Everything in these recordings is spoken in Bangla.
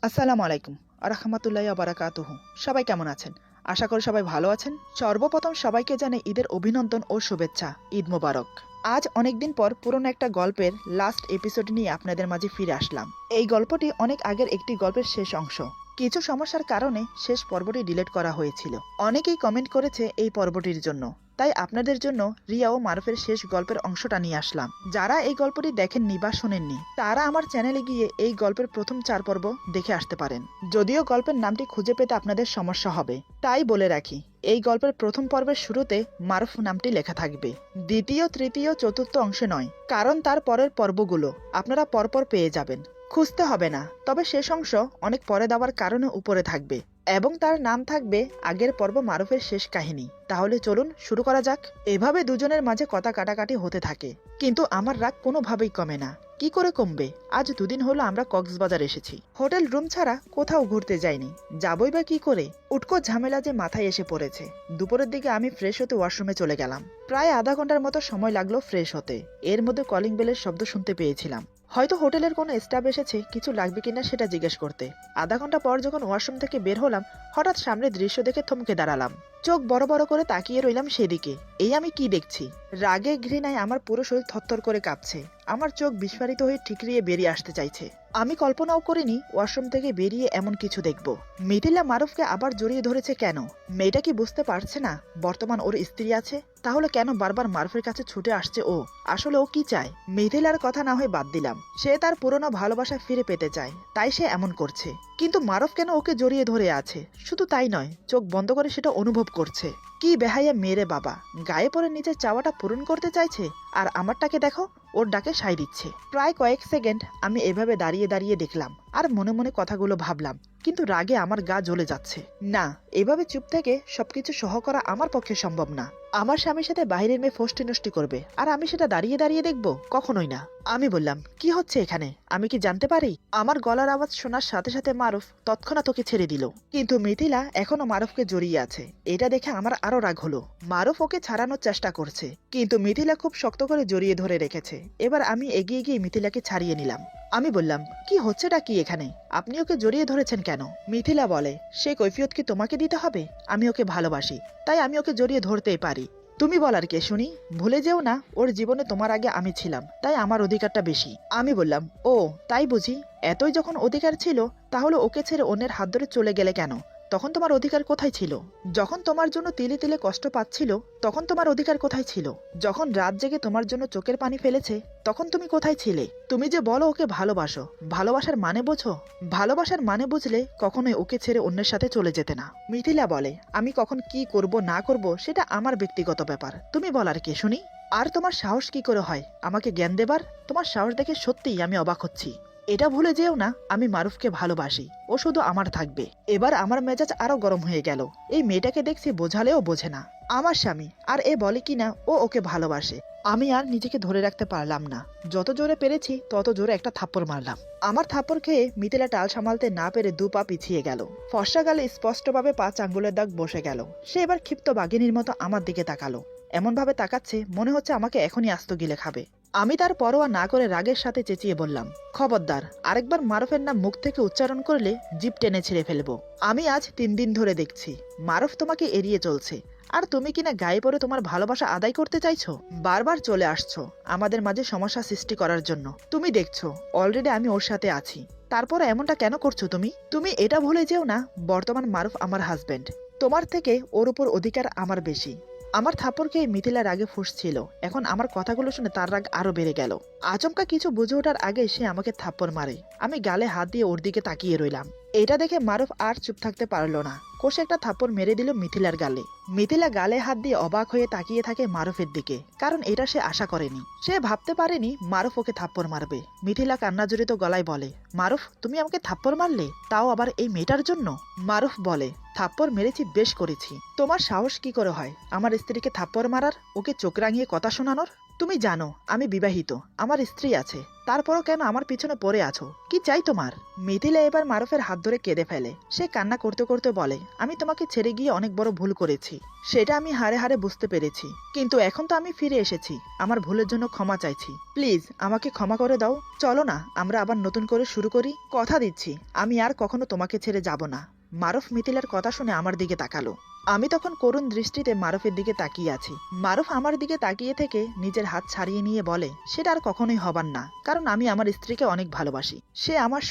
আসসালামু আলাইকুম আরহামাতুল্লাহি ওয়া বারাকাতুহু। সবাই কেমন আছেন? আশা করি সবাই ভালো আছেন। সর্বপ্রথম সবাইকে জানাই ঈদের অভিনন্দন ও শুভেচ্ছা। ঈদ মোবারক। আজ অনেকদিন পর পুরনো একটা গল্পের লাস্ট এপিসোড নিয়ে আপনাদের মাঝে ফিরে আসলাম। এই গল্পটি অনেক আগের একটি গল্পের শেষ অংশ। কিছু সমস্যার কারণে শেষ পর্বটি ডিলিট করা হয়েছিল। অনেকেই কমেন্ট করেছে এই পর্বটির জন্য, তাই আপনাদের জন্য রিয়া ও মারুফের শেষ গল্পের অংশটা নিয়ে আসলাম। যারা এই গল্পটি দেখেননি বা শোনেননি তারা আমার চ্যানেলে গিয়ে এই গল্পের প্রথম 4 পর্ব দেখে আসতে পারেন। যদিও গল্পের নামটি খুঁজে পেতে আপনাদের সমস্যা হবে, তাই বলে রাখি এই গল্পের প্রথম পর্বের শুরুতে মারুফ নামটি লেখা থাকবে, দ্বিতীয়, তৃতীয়, চতুর্থ অংশে নয়, কারণ তার পরের পর্বগুলো আপনারা পরপর পেয়ে যাবেন, খুঁজতে হবে না। তবে শেষ অংশ অনেক পরে দেওয়ার কারণে উপরে থাকবে এবং তার নাম থাকবে আগের পর্ব মারুফের শেষ কাহিনী। তাহলে চলুন শুরু করা যাক। এভাবে দুজনের মাঝে কথা কাটাকাটি হতে থাকে, কিন্তু আমার রাগ কোনোভাবেই কমে না। কি করে কমবে? আজ দুদিন হলো আমরা কক্সবাজার এসেছি। হোটেল রুম ছাড়া কোথাও ঘুরতে যাইনি, যাবই বা কি করে? উটকো ঝামেলা যে মাথায় এসে পড়েছে। দুপুরের দিকে আমি ফ্রেশ হতে ওয়াশরুমে চলে গেলাম। প্রায় আধা ঘন্টার মতো সময় লাগলো ফ্রেশ হতে। এর মধ্যে কলিং বেলের শব্দ শুনতে পেয়েছিলাম। হয়তো হোটেলের কোনো স্টাফ এসেছে কিছু লাগবে কিনা সেটা জিজ্ঞেস করতে। আধা ঘন্টা পর যখন ওয়াশরুম থেকে বের হলাম, হঠাৎ সামনে দৃশ্য দেখে থমকে দাঁড়ালাম। চোখ বড় বড় করে তাকিয়ে রইলাম সেদিকে। এই আমি কি দেখছি? রাগে ঘৃণায় আমার পুরো শরীর থরথর করে কাঁপছে। আমার চোখ বিস্ফারিত হয়ে ঠিকরিয়ে বেরিয়ে আসতে চাইছে। আমি কল্পনাও করিনি ওয়াশরুম থেকে বেরিয়ে এমন কিছু দেখব। মিথিলা মারুফকে আবার জড়িয়ে ধরেছে কেন? মেয়েটা কি বুঝতে পারছে না বর্তমান ওর স্ত্রী আছে? তাহলে কেন বারবার মারুফের কাছে ছুটে আসছে ও? আসলে ও কি চায়? মিথিলার কথা না হয়ে বাদ দিলাম, সে তার পুরনো ভালোবাসা ফিরে পেতে চায়, তাই সে এমন করছে। কিন্তু মারুফ কেন ওকে জড়িয়ে ধরে আছে? শুধু তাই নয়, চোখ বন্ধ করে সেটা অনুভব করছে। কি বেহাইয়া মেরে বাবা, গায়ে পড়ে নিজের চাওয়াটা পূরণ করতে চাইছে, আর আমারটাকে দেখো ওর ডাকে সাই দিচ্ছে। প্রায় কয়েক সেকেন্ড আমি এভাবে দাঁড়িয়ে দাঁড়িয়ে দেখলাম আর মনে মনে কথাগুলো ভাবলাম, কিন্তু রাগে আমার গা জ্বলে যাচ্ছে। না, এভাবে চুপ থেকে সবকিছু সহ করা আমার পক্ষে সম্ভব না। আমার স্বামীর সাথে বাইরের মেয়ে ফষ্টি নষ্টি করবে আর আমি সেটা দাঁড়িয়ে দাঁড়িয়ে দেখবো? কখনোই না। আমি বললাম, কি হচ্ছে এখানে? আমি কি জানতে পারি? আমার গলার আওয়াজ শোনার সাথে সাথে মারুফ তৎক্ষণাৎ ওকে ছেড়ে দিল, কিন্তু মিথিলা এখনো মারুফকে জড়িয়ে আছে। এটা দেখে আমার আরো রাগ হলো। মারুফ ওকে ছাড়ানোর চেষ্টা করছে, কিন্তু মিথিলা খুব শক্ত করে জড়িয়ে ধরে রেখেছে। এবার আমি এগিয়ে গিয়ে মিথিলাকে ছাড়িয়ে নিলাম। আমি বললাম, কি হচ্ছেটা কি এখানে? আপনি ওকে জড়িয়ে ধরেছেন কেন? মিথিলা বলে, সে কৈফিয়ত কি তোমাকে দিতে হবে? আমি ওকে ভালোবাসি, তাই আমি ওকে জড়িয়ে ধরতেই পারি। তুমি বলার কে শুনি? ভুলে যেও না ওর জীবনে তোমার আগে আমি ছিলাম, তাই আমার অধিকারটা বেশি। আমি বললাম, ও তাই বুঝি? এতই যখন অধিকার ছিল তাহলে ওকে ছেড়ে অন্যের হাত ধরে চলে গেলে কেন? তখন তোমার অধিকার কোথায় ছিল? যখন তোমার জন্য তিলে তিলে কষ্ট পাচ্ছিল তখন তোমার অধিকার কোথায় ছিল? যখন রাত জেগে তোমার জন্য চোখের পানি ফেলেছে তখন তুমি কোথায় ছিলে? তুমি যে বলো ওকে ভালোবাসো, ভালোবাসার মানে বোঝো? ভালোবাসার মানে বুঝলে কখনোই ওকে ছেড়ে অন্যের সাথে চলে যেতে না। মিথিলা বলে, আমি কখন কি করব না করব সেটা আমার ব্যক্তিগত ব্যাপার, তুমি বলার কে শুনি? আর তোমার সাহস কি করে হয় আমাকে জ্ঞান দেবার? তোমার সাহস দেখে সত্যিই আমি অবাক হচ্ছি। এটা ভুলে যেও না আমি মারুফকে ভালোবাসি, ও শুধু আমার থাকবে। এবার আমার মেজাজ আরো গরম হয়ে গেল। এই মেয়েটাকে দেখছি বোঝালেও বোঝে না। আমার স্বামী আর এ বলে কিনা ও ওকে ভালোবাসে। আমি আর নিজেকে ধরে রাখতে পারলাম না। যত জোরে পেরেছি তত জোরে একটা থাপ্পড় মারলাম। আমার থাপ্পড় খেয়ে মিথিলা টাল সামালতে না পেরে 2 পা পিছিয়ে গেল। ফর্সা গালে স্পষ্টভাবে 5 আঙ্গুলের দাগ বসে গেল। সে এবার ক্ষিপ্ত বাঘিনীর মতো আমার দিকে তাকালো। এমন ভাবে তাকাচ্ছে মনে হচ্ছে আমাকে এখনই আস্ত গিলে খাবে। আমি তার পরোয়া না করে রাগের সাথে চেঁচিয়ে বললাম, খবরদার, আরেকবার মারুফের নাম মুখ থেকে উচ্চারণ করলে জিভ টেনে ছিঁড়ে ফেলবো। আমি আজ 3 দিন ধরে দেখছি মারুফ তোমাকে এড়িয়ে চলছে, আর তুমি কিনা গায়ে পড়ে তোমার ভালোবাসা আদায় করতে চাইছো। বারবার চলে আসছো আমাদের মাঝে সমস্যা সৃষ্টি করার জন্য। তুমি দেখছো অলরেডি আমি ওর সাথে আছি, তারপরে এমনটা কেন করছো তুমি? তুমি এটা ভুলে যেও না বর্তমান মারুফ আমার হাজবেন্ড। তোমার থেকে ওর উপর অধিকার আমার বেশি। আমার থাপ্পড় খেয়ে মিথিলার রাগে ফুঁসছিল। এখন আমার কথাগুলো শুনে তার রাগ আরো বেড়ে গেল। আচমকা কিছু বুঝে ওঠার আগে সে আমাকে থাপ্পড় মারে। আমি গালে হাত দিয়ে ওর দিকে তাকিয়ে রইলাম। এটা দেখে মারুফ আর চুপ থাকতে পারলো না, কষে একটা থাপ্পড় মেরে দিল মিথিলার গালে। মিথিলা গালে হাত দিয়ে অবাক হয়ে তাকিয়ে থাকে মারুফের দিকে, কারণ এটা সে আশা করেনি। সে ভাবতে পারেনি মারুফ ওকে থাপ্পড় মারবে। মিথিলা কান্নাজড়িত গলায় বলে, মারুফ তুমি আমাকে থাপ্পড় মারলে, তাও আবার এই মেয়েটার জন্য? মারুফ বলে, থাপ্পড় মেরেছি, বেশ করেছি। তোমার সাহস কি করে হয় আমার স্ত্রীকে থাপ্পড় মারার, ওকে চোখ রাঙিয়ে কথা শোনানোর? তুমি জানো আমি বিবাহিত, আমার স্ত্রী আছে, তারপরও কেন আমার পিছনে পড়ে আছো? কি চাই তোমার? মিথিলা এবার মারুফের হাত ধরে কেঁদে ফেলে। সে কান্না করতে করতে বলে, আমি তোমাকে ছেড়ে গিয়ে অনেক বড় ভুল করেছি, সেটা আমি হারে হারে বুঝতে পেরেছি, কিন্তু এখন তো আমি ফিরে এসেছি, আমার ভুলের জন্য ক্ষমা চাইছি, প্লিজ আমাকে ক্ষমা করে দাও। চলো না আমরা আবার নতুন করে শুরু করি, কথা দিচ্ছি আমি আর কখনো তোমাকে ছেড়ে যাব না। মারুফ মিথিলার কথা শুনে আমার দিকে তাকালো। আমি তখন করুণ দৃষ্টিতে মারুফের দিকে তাকিয়ে আছি। মারুফ আমার দিকে তাকিয়ে থেকে নিজের হাত ছাড়িয়ে নিয়ে বলে, সেটা আর কখনোই হবার না, কারণ আমি আমার স্ত্রীকে অনেক ভালোবাসি, সে আমার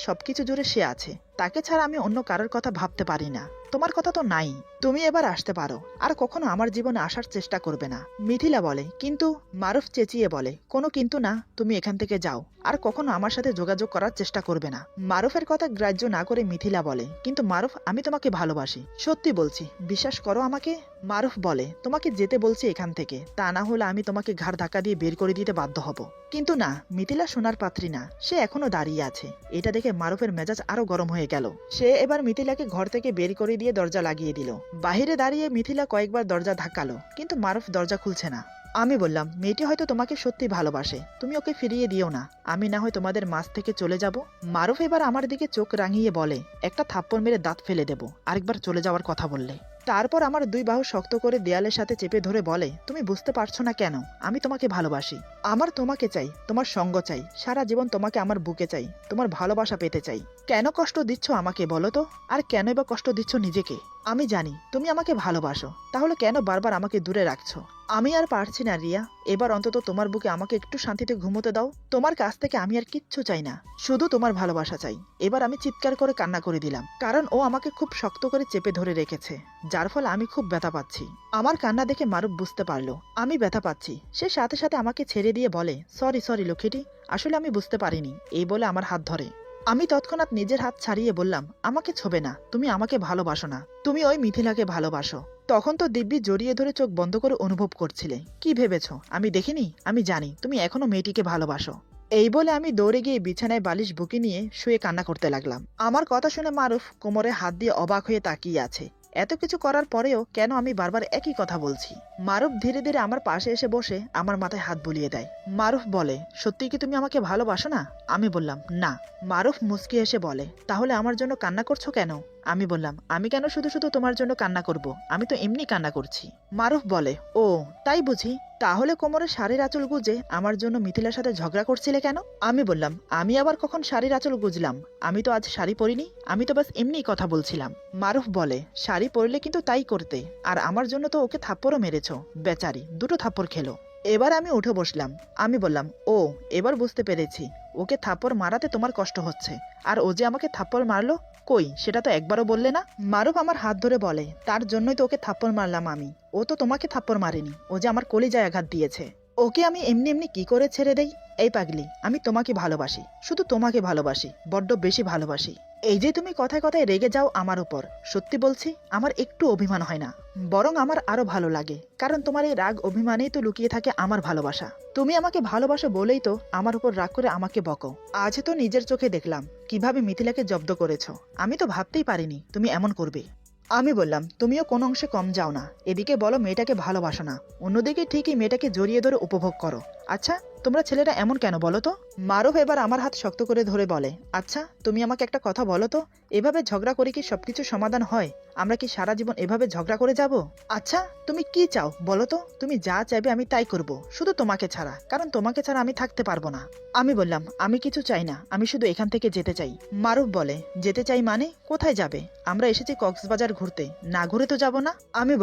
সবকিছু জুড়ে সে আছে, তাকে ছাড়া আমি অন্য কারোর কথা ভাবতে পারি না। তোমার কথা তো নাই, তুমি এবার আসতে পারো, আর কখনো আমার জীবনে আসার চেষ্টা করবে না। মিথিলা বলে, কিন্তু? মারুফ চেঁচিয়ে বলে, কোনো কিন্তু না, তুমি এখান থেকে যাও, আর কখনো আমার সাথে যোগাযোগ করার চেষ্টা করবে না। মারুফের কথা গ্রাহ্য না করে মিথিলা বলে, কিন্তু মারুফ আমি তোমাকে ভালোবাসি, সত্যি বলছি, বিশ্বাস করো আমাকে। মারুফ বলে, তোমাকে যেতে বলছি এখান থেকে, তা না হলে আমি তোমাকে ঘাড় ধাক্কা দিয়ে বের করে দিতে বাধ্য হব। কিন্তু না, মিথিলা সোনার পাত্রী না, সে এখনো দাঁড়িয়ে আছে। এটা দেখে মারুফের মেজাজ আরো গরম হয়ে গেল। সে এবার মিথিলাকে ঘর থেকে বের করে দিয়ে দরজা লাগিয়ে দিল। বাহিরে দাঁড়িয়ে মিথিলা কয়েকবার দরজা ধাক্কালো, কিন্তু মারুফ দরজা খুলছে না। আমি বললাম, মেয়েটি হয়তো তোমাকে সত্যি ভালোবাসে, তুমি ওকে ফিরিয়ে দিও না, আমি না হয় তোমাদের মাঝ থেকে চলে যাব। মারুফ এবার আমার দিকে চোখ রাঙিয়ে বলে, একটা থাপ্পড় মেরে দাঁত ফেলে দেব আরেকবার চলে যাওয়ার কথা বললে। তারপর আমার দুই বাহু শক্ত করে দেয়ালের সাথে চেপে ধরে বলে, তুমি বুঝতে পারছো না কেন, আমি তোমাকে ভালোবাসি, আমার তোমাকে চাই, তোমার সঙ্গ চাই, সারা জীবন তোমাকে আমার বুকে চাই, তোমার ভালোবাসা পেতে চাই। কেন কষ্ট দিচ্ছ আমাকে বলো তো, আর কেনই বা কষ্ট দিচ্ছ নিজেকে? আমি জানি তুমি আমাকে ভালোবাসো, তাহলে কেন বারবার আমাকে দূরে রাখছো? আমি আর পারছি না রিয়া, এবার অন্তত তোমার বুকে আমাকে একটু শান্তিতে ঘুমোতে দাও। তোমার কাছ থেকে আমি আর কিচ্ছু চাই না, শুধু তোমার ভালোবাসা চাই। এবার আমি চিৎকার করে কান্না করে দিলাম, কারণ ও আমাকে খুব শক্ত করে চেপে ধরে রেখেছে, যার ফলে আমি খুব ব্যথা পাচ্ছি। আমার কান্না দেখে মারুফ বুঝতে পারলো আমি ব্যথা পাচ্ছি। সে সাথে সাথে আমাকে ছেড়ে দিয়ে বলে, সরি লক্ষ্মীটি, আসলে আমি বুঝতে পারিনি, এই বলে আমার হাত ধরে। আমি তৎক্ষণাৎ নিজের হাত ছাড়িয়ে বললাম, আমাকে ছোবে না, তুমি আমাকে ভালোবাসো না, তুমি ওই মিথিলাকে ভালোবাসো। তখন তো দিব্যি জড়িয়ে ধরে চোখ বন্ধ করে অনুভব করছিলে। কি ভেবেছো আমি দেখিনি? আমি জানি তুমি এখনো মেয়েটিকে ভালোবাসো। এই বলে আমি দৌড়ে গিয়ে বিছানায় বালিশ বুকে নিয়ে শুয়ে কান্না করতে লাগলাম। আমার কথা শুনে মারুফ কোমরে হাত দিয়ে অবাক হয়ে তাকিয়ে আছে। এত কিছু করার পরেও কেন আমি বারবার একই কথা বলছি? মারুফ ধীরে ধীরে আমার পাশে এসে বসে আমার মাথায় হাত বুলিয়ে দেয়। মারুফ বলে, সত্যি কি তুমি আমাকে ভালোবাসো না? আমি বললাম, না। মারুফ মুচকি এসে বলে, তাহলে আমার জন্য কান্না করছো কেন? আমি বললাম, আমি কেন শুধু শুধু তোমার জন্য কান্না করব, আমি তো এমনি কান্না করছি। মারুফ বলে, ও তাই বুঝি, তাহলে কোমরে শাড়ির আঁচল গুজে আমার জন্য মিথিলার সাথে ঝগড়া করছিলে কেন? আমি বললাম, আমি আবার কখন শাড়ির আঁচল গুজলাম? আমি তো আজ শাড়ি পরিনি, আমি তো বাস এমনি কথা বলছিলাম। মারুফ বলে, শাড়ি পরলে কিন্তু তাই করতে, আর আমার জন্য তো ওকে থাপ্পড়ও মেরেছ, বেচারি দুটো থাপ্পড় খেলো। এবার আমি উঠে বসলাম। আমি বললাম, ও এবার বুঝতে পেরেছি, ওকে থাপ্পড় মারাতে তোমার কষ্ট হচ্ছে, আর ও যে আমাকে থাপ্পড় মারলো, কই সেটা তো একবারও বললে না। মারুফ আমার হাত ধরে বলে, তার জন্যই তো ওকে থাপ্পড় মারলাম আমি, ও তো তোমাকে থাপ্পড় মারেনি, ও যে আমার কলিজায় আঘাত দিয়েছে। ওকে আমি এমনি এমনি কি করে ছেড়ে দেই? এই পাগলি, আমি তোমাকে ভালোবাসি, শুধু তোমাকে ভালোবাসি, বড্ড বেশি ভালোবাসি। এই যে তুমি কথায় কথায় রেগে যাও আমার উপর, সত্যি বলছি আমার একটু অভিমান হয় না, বরং আমার আরো ভালো লাগে, কারণ তোমার এই রাগ অভিমানেই তো লুকিয়ে থাকে আমার ভালোবাসা। তুমি আমাকে ভালোবাসো বলেই তো আমার উপর রাগ করে আমাকে বকো। আজ তো নিজের চোখে দেখলাম কিভাবে মিথিলাকে জব্দ করেছো, আমি তো ভাবতেই পারিনি তুমি এমন করবে। আমি বললাম, তুমিও কোনো অংশে কম যাও না, এদিকে বলো মেয়েটাকে ভালোবাসো না, অন্যদিকে ঠিকই মেয়েটাকে জড়িয়ে ধরে উপভোগ করো। আচ্ছা তোমরা ছেলেরা এমন কেন বলো তো? মারুফ এবার আমার হাত শক্ত করে ধরে বলে, আচ্ছা তুমি আমাকে একটা কথা বলো তো, এভাবে ঝগড়া করে কি সবকিছু সমাধান হয়? আমরা কি সারা জীবন এভাবে ঝগড়া করে যাব? আচ্ছা তুমি কি চাও বলো তো? তুমি যা চাইবে আমি তাই করব, শুধু তোমাকে ছাড়া, কারণ তোমাকে ছাড়া আমি থাকতে পারবো না। আমি বললাম, আমি কিছু চাই না, আমি শুধু এখান থেকে যেতে চাই। মারুফ বলে, যেতে চাই মানে কোথায় যাবে? আমরা এসেছি কক্সবাজার ঘুরতে, না ঘুরে তো যাব না। আমি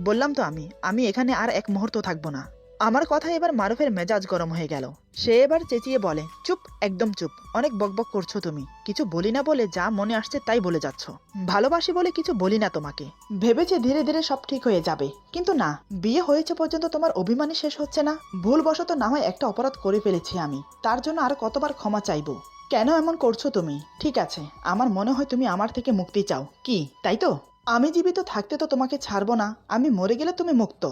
বললাম তো আমি এখানে আর এক মুহূর্ত থাকবো না। আমার কথা এবার মারুফের মেজাজ গরম হয়ে গেল। সে এবার চেঁচিয়ে বলে, চুপ, একদম চুপ, অনেক বকবক করছো তুমি, কিছু বলি না বলে যা মনে আসছে তাই বলে যাচ্ছ। ভালোবাসি বলে কিছু বলি না তোমাকে, ভেবেছে ধীরে ধীরে সব ঠিক হয়ে যাবে, কিন্তু না, বিয়ে হয়েছে পর্যন্ত তোমার অভিমানই শেষ হচ্ছে না। ভুলবশত না হয় একটা অপরাধ করে ফেলেছি আমি, তার জন্য আর কতবার ক্ষমা চাইবো? কেন এমন করছো তুমি? ঠিক আছে, আমার মনে হয় তুমি আমার থেকে মুক্তি চাও, কি তাই তো? আমি জীবিত থাকতে তো তোমাকে ছাড়বো না, আমি মরে গেলে তুমি মুক্ত।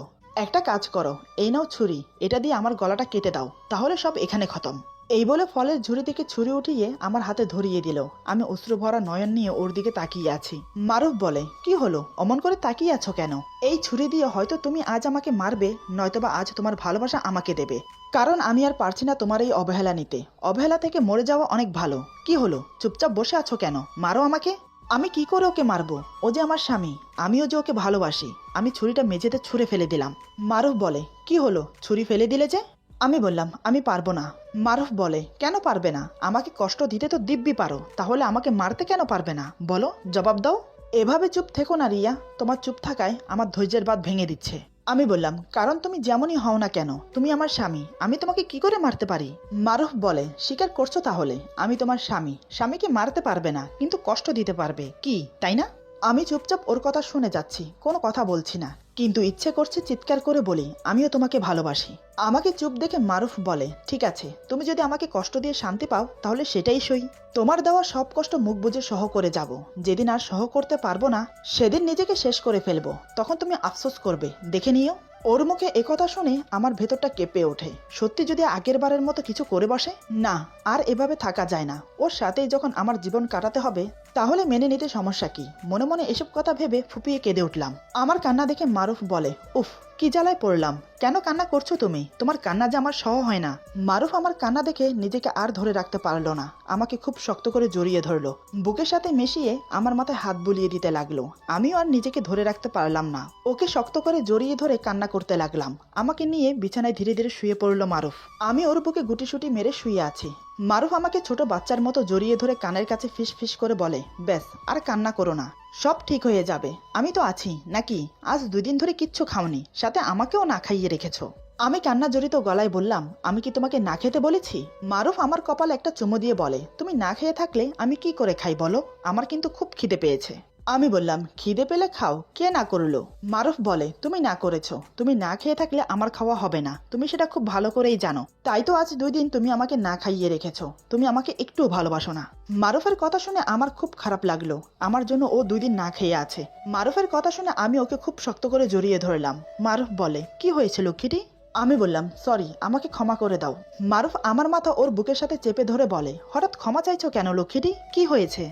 একটা কাজ করো, এই নাও ছুরি, এটা দিয়ে আমার গলাটা কেটে দাও, তাহলে সব এখানে খতম। এই বলে ফলের ঝুড়ি থেকে ছুরি উঠিয়ে আমার হাতে ধরিয়ে দিল। আমি অশ্রু ভরা নয়ন নিয়ে ওর দিকে তাকিয়ে আছি। মারুফ বলে, কি হলো, অমন করে তাকিয়ে আছো কেন? এই ছুরি দিয়ে হয়তো তুমি আজ আমাকে মারবে, নয়তোবা আজ তোমার ভালোবাসা আমাকে দেবে। কারণ আমি আর পারছি না তোমার এই অবহেলা নিতে। অবহেলা থেকে মরে যাওয়া অনেক ভালো। কি হলো, চুপচাপ বসে আছো কেন? মারো আমাকে। আমি কি করে ওকে মারবো? ও যে আমার স্বামী, আমিও যে ওকে ভালোবাসি। আমি ছুরিটা মেঝেতে ছুঁড়ে ফেলে দিলাম। মারুফ বলে, কি হলো, ছুরি ফেলে দিলে যে? আমি বললাম, আমি পারবো না। মারুফ বলে, কেন পারবে না? আমাকে কষ্ট দিতে তো দিব্যি পারো, তাহলে আমাকে মারতে কেন পারবে না? বলো, জবাব দাও। এভাবে চুপ থেকো না রিয়া, তোমার চুপ থাকায় আমার ধৈর্যের বাঁধ ভেঙে দিচ্ছে। আমি বললাম, কারণ তুমি যেমনই হও না কেন, তুমি আমার স্বামী, আমি তোমাকে কি করে মারতে পারি? মারুফ বলে, স্বীকার করছো তাহলে আমি তোমার স্বামী, স্বামীকে মারতে পারবে না কিন্তু কষ্ট দিতে পারবে, কি তাই না? আমি চুপচাপ ওর কথা শুনে যাচ্ছি, কোনো কথা বলছি না, কিন্তু ইচ্ছে করছে চিৎকার করে বলি, আমিও তোমাকে ভালোবাসি। আমাকে চুপ দেখে মারুফ বলে, ঠিক আছে, তুমি যদি আমাকে কষ্ট দিয়ে শান্তি পাও তাহলে সেটাই সই। তোমার দেওয়া সব কষ্ট মুখ বুজে সহ করে যাব। যেদিন আর সহ করতে পারবো না সেদিন নিজেকে শেষ করে ফেলবো, তখন তুমি আফসোস করবে, দেখে নিও। ওর মুখে একথা শুনে আমার ভেতরটা কেঁপে ওঠে। সত্যি যদি আগের বারের মতো কিছু করে বসে, না আর এভাবে থাকা যায় না। ওর সাথেই যখন আমার জীবন কাটাতে হবে তাহলে মেনে নিতে সমস্যা কি? মনে মনে এসব কথা ভেবে ফুপিয়ে কেঁদে উঠলাম। আমার কান্না দেখে মারুফ বলে, উফ, কি জ্বালায় পড়লাম, কেন কান্না করছো তুমি? তোমার কান্না যে আমার সহ হয় না। মারুফ আমার কান্না দেখে নিজেকে আর ধরে রাখতে পারলো না, আমাকে খুব শক্ত করে জড়িয়ে ধরলো, বুকের সাথে মিশিয়ে আমার মাথায় হাত বুলিয়ে দিতে লাগলো। আমিও আর নিজেকে ধরে রাখতে পারলাম না, ওকে শক্ত করে জড়িয়ে ধরে কান্না করতে লাগলাম। আমাকে নিয়ে বিছানায় ধীরে ধীরে শুয়ে পড়লো মারুফ। আমি ওর বুকে গুটিসুটি মেরে শুয়ে আছি। মারুফ আমাকে ছোট বাচ্চার মতো জড়িয়ে ধরে কানের কাছে ফিস ফিস করে বলে, ব্যাস আর কান্না করো না, সব ঠিক হয়ে যাবে, আমি তো আছি নাকি? আজ 2 দিন ধরে কিচ্ছু খাওনি, সাথে আমাকেও না খাইয়ে রেখেছো। আমি কান্না জড়িত গলায় বললাম, আমি কি তোমাকে না খেতে বলেছি? মারুফ আমার কপালে একটা চুমু দিয়ে বলে, তুমি না খেয়ে থাকলে আমি কি করে খাই বলো? আমার কিন্তু খুব খিদে পেয়েছে। আমি বললাম, খিদে পেলে খাও, কে না করলো? মারুফ বলে, তুমি না করেছো, তুমি না খেয়ে থাকলে আমার খাওয়া হবে না, তুমি সেটা খুব ভালো করেই জানো, তাই তো আজ 2 দিন তুমি আমাকে না খাইয়ে রেখেছো। তুমি আমাকে একটুও ভালোবাসো না। মারুফের কথা শুনে আমার খুব খারাপ লাগলো, আমার জন্য ও 2 দিন না খেয়ে আছে। মারুফের কথা শুনে আমি ওকে খুব শক্ত করে জড়িয়ে ধরলাম। মারুফ বলে, কি হয়েছে লক্ষ্মীটি? আমি বললাম, সরি, আমাকে ক্ষমা করে দাও। মারুফ আমার মাথা ওর বুকের সাথে চেপে ধরে বলে, হঠাৎ ক্ষমা চাইছো কেন লক্ষ্মীটি, কি হয়েছে?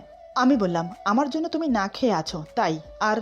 আমি বললাম, আমার জন্য তুমি না খেয়ে আছো তাই। আর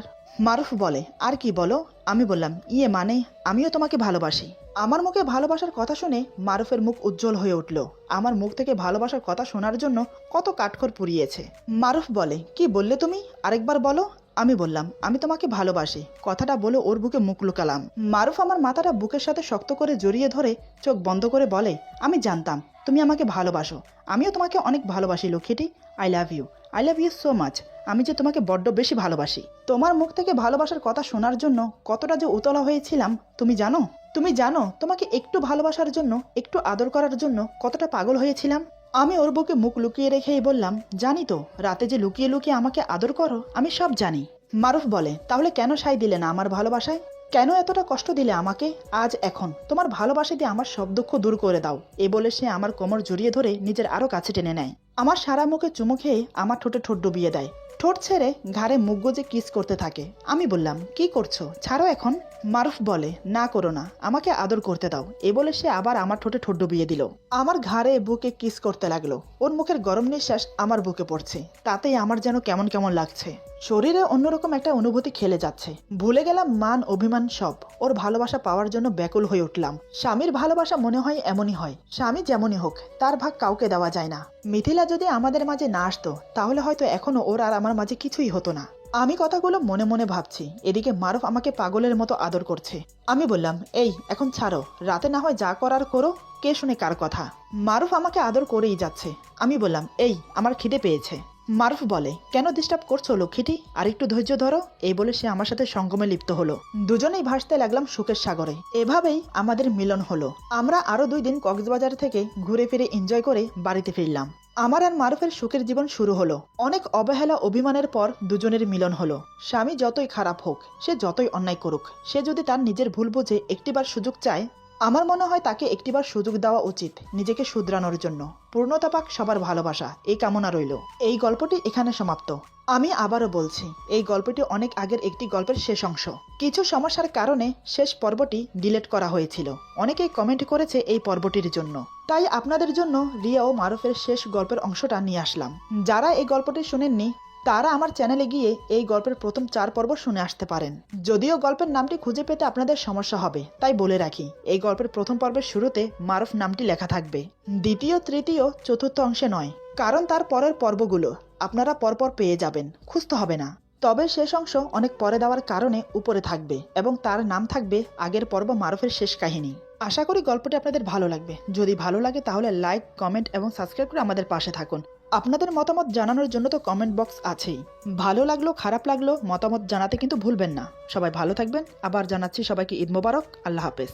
মারুফ বলে, আর কি বলো? আমি বললাম, ইয়ে মানে আমিও তোমাকে ভালোবাসি। আমার মুখে ভালোবাসার কথা শুনে মারুফের মুখ উজ্জ্বল হয়ে উঠল। আমার মুখ থেকে ভালোবাসার কথা শোনার জন্য কত কাঠখড় পুড়িয়েছে। মারুফ বলে, কি বললে তুমি, আরেকবার বলো। আমি বললাম, আমি তোমাকে ভালোবাসি। কথাটা বলে ওর বুকে মুখ লুকালাম। মারুফ আমার মাথাটা বুকের সাথে শক্ত করে জড়িয়ে ধরে চোখ বন্ধ করে বলে, আমি জানতাম তুমি আমাকে ভালোবাসো, আমিও তোমাকে অনেক ভালোবাসি লক্ষ্মীটি। I love you, I love you so much. আমি যে তোমাকে বড্ড বেশি ভালোবাসি। তোমার মুখ থেকে ভালোবাসার কথা শোনার জন্য কতটা যে উতলা হয়েছিলাম তুমি জানো? তুমি জানো তোমাকে একটু ভালোবাসার জন্য, একটু আদর করার জন্য কতটা পাগল হয়েছিলাম? আমি ওর বুকে মুখ লুকিয়ে রেখেই বললাম, জানি তো, রাতে যে লুকিয়ে লুকিয়ে আমাকে আদর করো আমি সব জানি। মারুফ বলে, তাহলে কেন সাই দিলে না আমার ভালোবাসায়? কেন এতটা কষ্ট দিলে আমাকে? আজ এখন তোমার ভালোবাসা দিয়ে আমার সব দুঃখ দূর করে দাও। এ বলে সে আমার কোমর জড়িয়ে ধরে নিজের আরো কাছে টেনে নেয়। আমার সারা মুখে চুমু খেয়ে আমার ঠোঁটে ঠোঁট ডুবিয়ে দেয়। ঠোঁট ছেড়ে ঘাড়ে মুখ গুজে কিস করতে থাকে। আমি বললাম, কি করছো, ছাড়ো এখন। মারুফ বলে, না করো না, আমাকে আদর করতে দাও। এ বলে সে আবার আমার ঠোঁটে ঠোঁট ডুবিয়ে দিল। আমার ঘাড়ে বুকে কিস করতে লাগলো। ওর মুখের গরম নিঃশ্বাস আমার বুকে পড়ছে, তাতেই আমার যেন কেমন কেমন লাগছে। শরীরে অন্যরকম একটা অনুভূতি খেলে যাচ্ছে। ভুলে গেলাম মান অভিমান সব। ওর ভালোবাসা পাওয়ার জন্য ব্যাকুল হয়ে উঠলাম। স্বামীর ভালোবাসা মনে হয় এমনই হয়, স্বামী যেমনই হোক তার ভাগ কাউকে দেওয়া যায় না। মিথিলা যদি আমাদের মাঝে না আসতো তাহলে হয়তো এখনো ওর আর আমার মাঝে কিছুই হতো না। আমি কথাগুলো মনে মনে ভাবছি, এদিকে মারুফ আমাকে পাগলের মতো আদর করছে। আমি বললাম, এই এখন ছাড়ো, রাতে না হয় যা করার করো, কে শুনে কার কথা। মারুফ আমাকে আদর করেই যাচ্ছে। আমি বললাম, এই আমার খিদে পেয়েছে। মারুফ বলে, কেন ডিস্টার্ব করছো লক্ষ্মীটি, আর একটু ধৈর্য ধরো। এই বলে সে আমার সাথে সঙ্গমে লিপ্ত হলো। দুজনেই ভাসতে লাগলাম সুখের সাগরে। এভাবেই আমাদের মিলন হলো। আমরা আরো 2 দিন কক্সবাজার থেকে ঘুরে ফিরে এনজয় করে বাড়িতে ফিরলাম। আমার আর মারুফের সুখের জীবন শুরু হলো। অনেক অবহেলা অভিমানের পর দুজনের মিলন হলো। স্বামী যতই খারাপ হোক, সে যতই অন্যায় করুক, সে যদি তার নিজের ভুল বুঝে একটিবার সুযোগ চায়, আমার মনে হয় তাকে একটিবার সুযোগ দেওয়া উচিত নিজেকে শুধরানোর জন্য। পূর্ণতা পাক সবার ভালোবাসা, এই কামনা রইল। এই গল্পটি এখানে সমাপ্ত। আমি আবারও বলছি, এই গল্পটি অনেক আগের একটি গল্পের শেষ অংশ। কিছু সমস্যার কারণে শেষ পর্বটি ডিলিট করা হয়েছিল। অনেকেই কমেন্ট করেছে এই পর্বটির জন্য, তাই আপনাদের জন্য রিয়া ও মারুফের শেষ গল্পের অংশটা নিয়ে আসলাম। যারা এই গল্পটি শুনেননি তারা আমার চ্যানেলে গিয়ে এই গল্পের প্রথম 4 পর্ব শুনে আসতে পারেন। যদিও গল্পের নামটি খুঁজে পেতে আপনাদের সমস্যা হবে, তাই বলে রাখি এই গল্পের প্রথম পর্বের শুরুতে মারুফ নামটি লেখা থাকবে, দ্বিতীয়, তৃতীয়, চতুর্থ অংশে নয়, কারণ তার পরের পর্বগুলো আপনারা পরপর পেয়ে যাবেন, খুঁজতে হবে না। তবে শেষ অংশ অনেক পরে দেওয়ার কারণে উপরে থাকবে এবং তার নাম থাকবে আগের পর্ব মারুফের শেষ কাহিনী। আশা করি গল্পটি আপনাদের ভালো লাগবে। যদি ভালো লাগে তাহলে লাইক, কমেন্ট এবং সাবস্ক্রাইব করে আমাদের পাশে থাকুন। আপনাদের মতামত জানানোর জন্য তো কমেন্ট বক্স আছেই। ভালো লাগলো, খারাপ লাগলো, মতামত জানাতে কিন্তু ভুলবেন না। সবাই ভালো থাকবেন। আবার জানাচ্ছি সবাইকে ঈদ মোবারক। আল্লাহ হাফেজ।